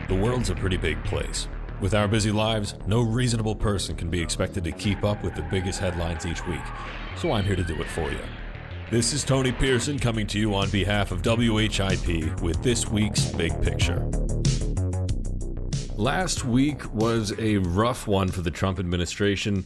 The world's a pretty big place. With our busy lives, no reasonable person can be expected to keep up with the biggest headlines each week, so I'm here to do it for you. This is Tony Pearson coming to you on behalf of WHIP with this week's Big Picture. Last week was a rough one for the Trump administration.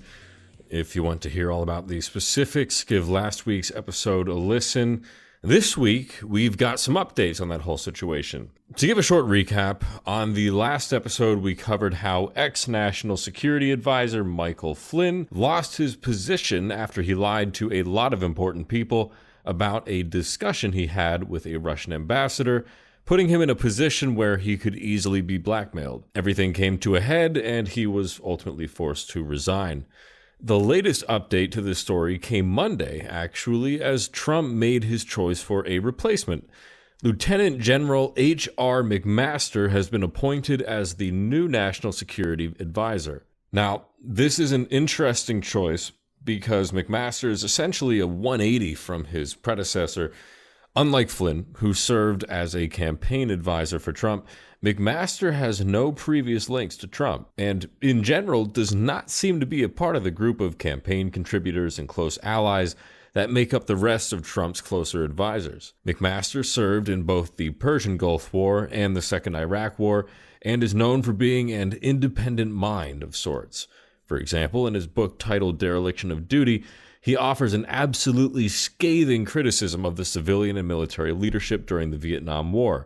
If you want to hear all about the specifics, give last week's episode a listen. This week, we've got some updates on that whole situation. To give a short recap, on the last episode, we covered how ex-National Security Advisor Michael Flynn lost his position after he lied to a lot of important people about a discussion he had with a Russian ambassador, putting him in a position where he could easily be blackmailed. Everything came to a head, and he was ultimately forced to resign. The latest update to this story came Monday, actually, as Trump made his choice for a replacement. Lieutenant General H.R. McMaster has been appointed as the new National Security Advisor. Now, this is an interesting choice because McMaster is essentially a 180 from his predecessor. Unlike Flynn, who served as a campaign advisor for Trump, McMaster has no previous links to Trump, and in general does not seem to be a part of the group of campaign contributors and close allies that make up the rest of Trump's closer advisors. McMaster served in both the Persian Gulf War and the Second Iraq War, and is known for being an independent mind of sorts. For example, in his book titled Dereliction of Duty, he offers an absolutely scathing criticism of the civilian and military leadership during the Vietnam War.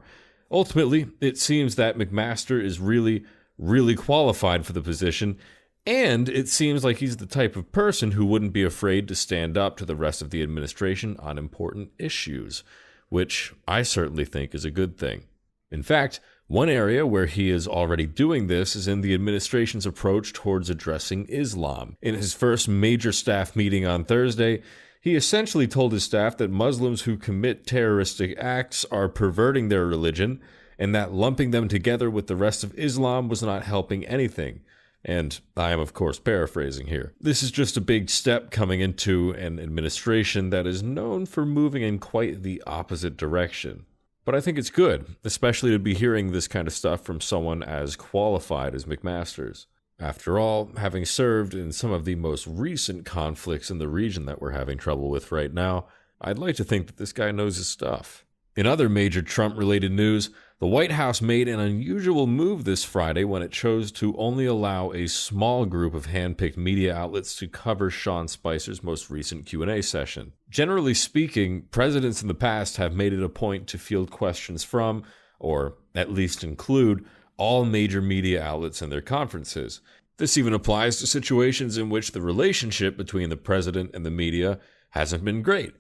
Ultimately, it seems that McMaster is really qualified for the position, and it seems like he's the type of person who wouldn't be afraid to stand up to the rest of the administration on important issues, which I certainly think is a good thing. In fact, one area where he is already doing this is in the administration's approach towards addressing Islam. In his first major staff meeting on Thursday, he essentially told his staff that Muslims who commit terroristic acts are perverting their religion, and that lumping them together with the rest of Islam was not helping anything. And I am, of course, paraphrasing here. This is just a big step coming into an administration that is known for moving in quite the opposite direction. But I think it's good, especially to be hearing this kind of stuff from someone as qualified as McMaster's. After all, having served in some of the most recent conflicts in the region that we're having trouble with right now, I'd like to think that this guy knows his stuff. In other major Trump-related news, the White House made an unusual move this Friday when it chose to only allow a small group of hand-picked media outlets to cover Sean Spicer's most recent Q&A session. Generally speaking, presidents in the past have made it a point to field questions from, or at least include, all major media outlets in their conferences. This even applies to situations in which the relationship between the president and the media hasn't been great,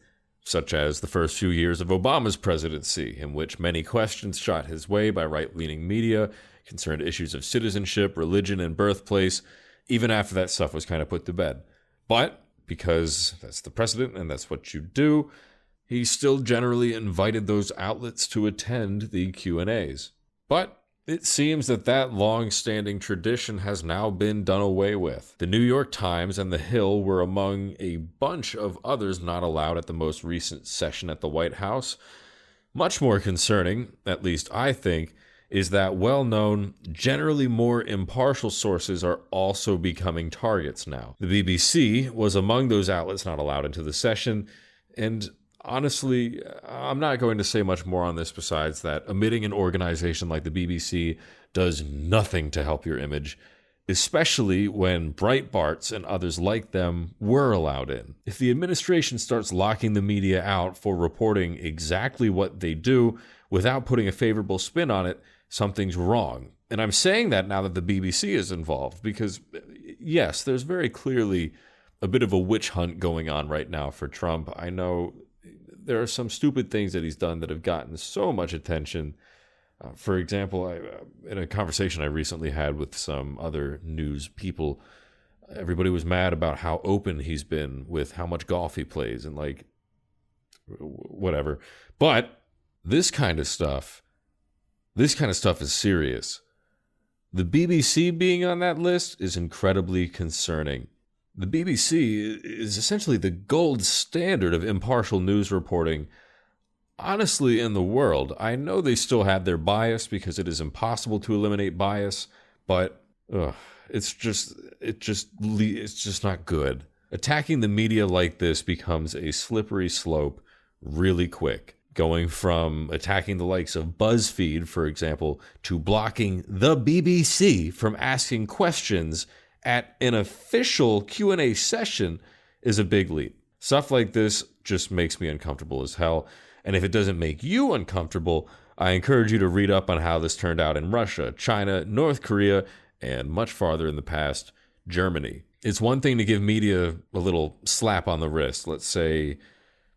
such as the first few years of Obama's presidency, in which many questions shot his way by right-leaning media concerned issues of citizenship, religion, and birthplace, even after that stuff was kind of put to bed. But because that's the president and that's what you do, he still generally invited those outlets to attend the Q&As. But it seems that long-standing tradition has now been done away with. The New York Times and The Hill were among a bunch of others not allowed at the most recent session at the White House. Much more concerning, at least I think, is that well-known, generally more impartial sources are also becoming targets now. The BBC was among those outlets not allowed into the session, and honestly, I'm not going to say much more on this besides that omitting an organization like the BBC does nothing to help your image, especially when Breitbarts and others like them were allowed in. If the administration starts locking the media out for reporting exactly what they do without putting a favorable spin on it, something's wrong. And I'm saying that now that the BBC is involved because, yes, there's very clearly a bit of a witch hunt going on right now for Trump. I know there are some stupid things that he's done that have gotten so much attention. For example, in a conversation I recently had with some other news people, everybody was mad about how open he's been with how much golf he plays and whatever. But this kind of stuff is serious. The BBC being on that list is incredibly concerning. The BBC is essentially the gold standard of impartial news reporting honestly in the world. I know they still have their bias because it is impossible to eliminate bias, but it's just not good. Attacking the media like this becomes a slippery slope really quick. Going from attacking the likes of BuzzFeed, for example, to blocking the BBC from asking questions at an official Q&A session is a big leap. Stuff like this just makes me uncomfortable as hell. And if it doesn't make you uncomfortable, I encourage you to read up on how this turned out in Russia, China, North Korea, and much farther in the past, Germany. It's one thing to give media a little slap on the wrist. Let's say,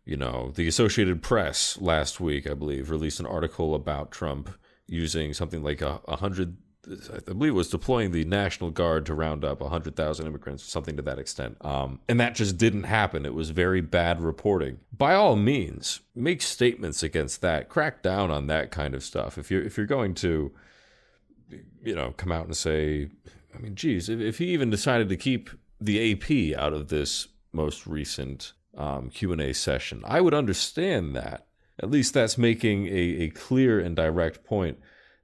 the Associated Press last week, I believe, released an article about Trump using something like 100, I believe it was deploying the National Guard to round up 100,000 immigrants, something to that extent. And that just didn't happen. It was very bad reporting. By all means, make statements against that. Crack down on that kind of stuff. If you're going to, come out and say, if he even decided to keep the AP out of this most recent Q&A session, I would understand that. At least that's making a clear and direct point.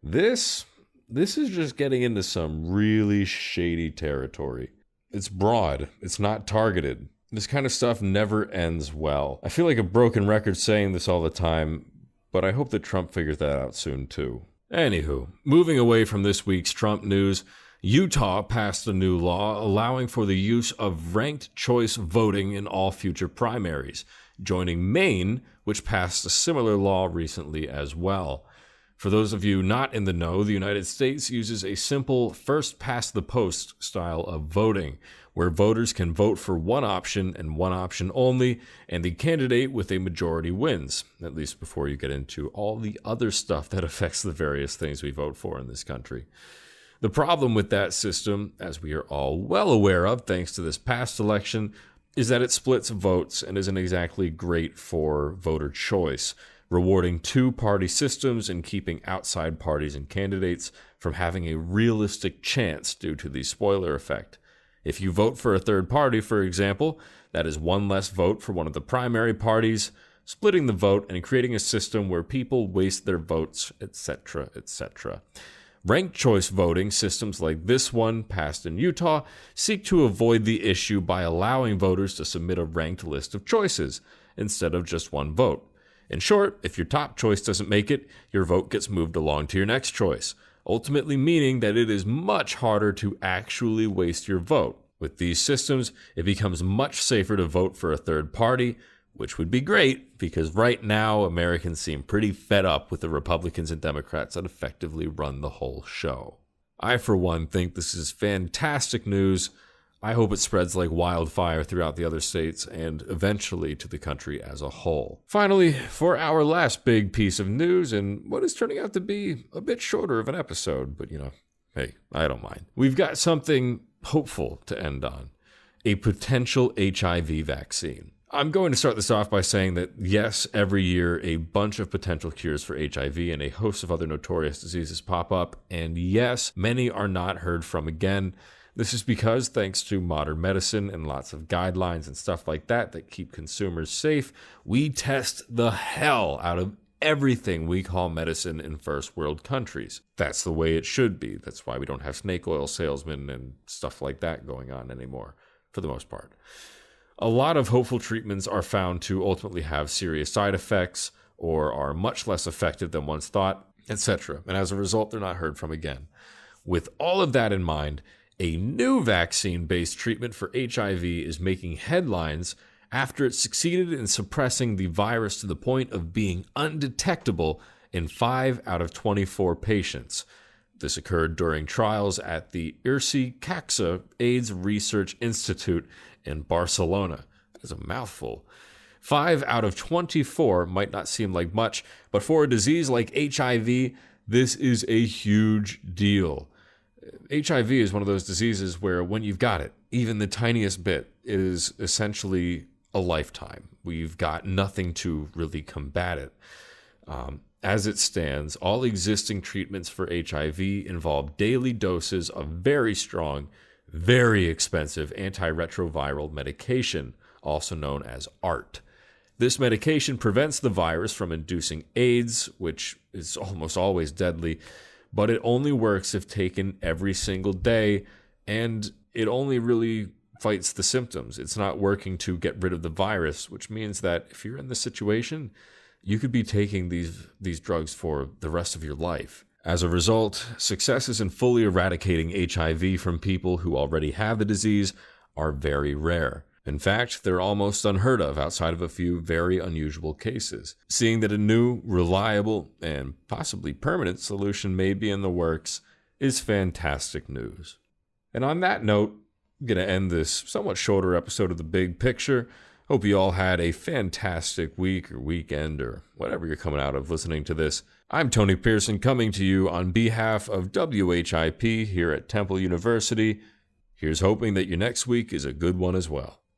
This is just getting into some really shady territory. It's broad. It's not targeted. This kind of stuff never ends well. I feel like a broken record saying this all the time, but I hope that Trump figures that out soon too. Anywho, moving away from this week's Trump news, Utah passed a new law allowing for the use of ranked choice voting in all future primaries, joining Maine, which passed a similar law recently as well. For those of you not in the know, the United States uses a simple first-past-the-post style of voting, where voters can vote for one option and one option only, and the candidate with a majority wins, at least before you get into all the other stuff that affects the various things we vote for in this country. The problem with that system, as we are all well aware of thanks to this past election, is that it splits votes and isn't exactly great for voter choice, rewarding two-party systems and keeping outside parties and candidates from having a realistic chance due to the spoiler effect. If you vote for a third party, for example, that is one less vote for one of the primary parties, splitting the vote and creating a system where people waste their votes, etc., etc. Ranked choice voting systems like this one, passed in Utah, seek to avoid the issue by allowing voters to submit a ranked list of choices instead of just one vote. In short, if your top choice doesn't make it, your vote gets moved along to your next choice, ultimately meaning that it is much harder to actually waste your vote. With these systems, it becomes much safer to vote for a third party, which would be great because right now Americans seem pretty fed up with the Republicans and Democrats that effectively run the whole show. I, for one, think this is fantastic news. I hope it spreads like wildfire throughout the other states and eventually to the country as a whole. Finally, for our last big piece of news, and what is turning out to be a bit shorter of an episode, but hey, I don't mind. We've got something hopeful to end on: a potential HIV vaccine. I'm going to start this off by saying that yes, every year a bunch of potential cures for HIV and a host of other notorious diseases pop up, and yes, many are not heard from again. This is because, thanks to modern medicine and lots of guidelines and stuff like that keep consumers safe, we test the hell out of everything we call medicine in first world countries. That's the way it should be. That's why we don't have snake oil salesmen and stuff like that going on anymore, for the most part. A lot of hopeful treatments are found to ultimately have serious side effects or are much less effective than once thought, etc. And as a result, they're not heard from again. With all of that in mind, a new vaccine-based treatment for HIV is making headlines after it succeeded in suppressing the virus to the point of being undetectable in 5 out of 24 patients. This occurred during trials at the Irsi Caxa AIDS Research Institute in Barcelona. That is a mouthful. 5 out of 24 might not seem like much, but for a disease like HIV, this is a huge deal. HIV is one of those diseases where when you've got it, even the tiniest bit is essentially a lifetime. We've got nothing to really combat it. As it stands, all existing treatments for HIV involve daily doses of very strong, very expensive antiretroviral medication, also known as ART. This medication prevents the virus from inducing AIDS, which is almost always deadly, but it only works if taken every single day, and it only really fights the symptoms. It's not working to get rid of the virus, which means that if you're in this situation, you could be taking these drugs for the rest of your life. As a result, successes in fully eradicating HIV from people who already have the disease are very rare. In fact, they're almost unheard of outside of a few very unusual cases. Seeing that a new, reliable, and possibly permanent solution may be in the works is fantastic news. And on that note, I'm going to end this somewhat shorter episode of The Big Picture. Hope you all had a fantastic week or weekend or whatever you're coming out of listening to this. I'm Tony Pearson coming to you on behalf of WHIP here at Temple University. Here's hoping that your next week is a good one as well.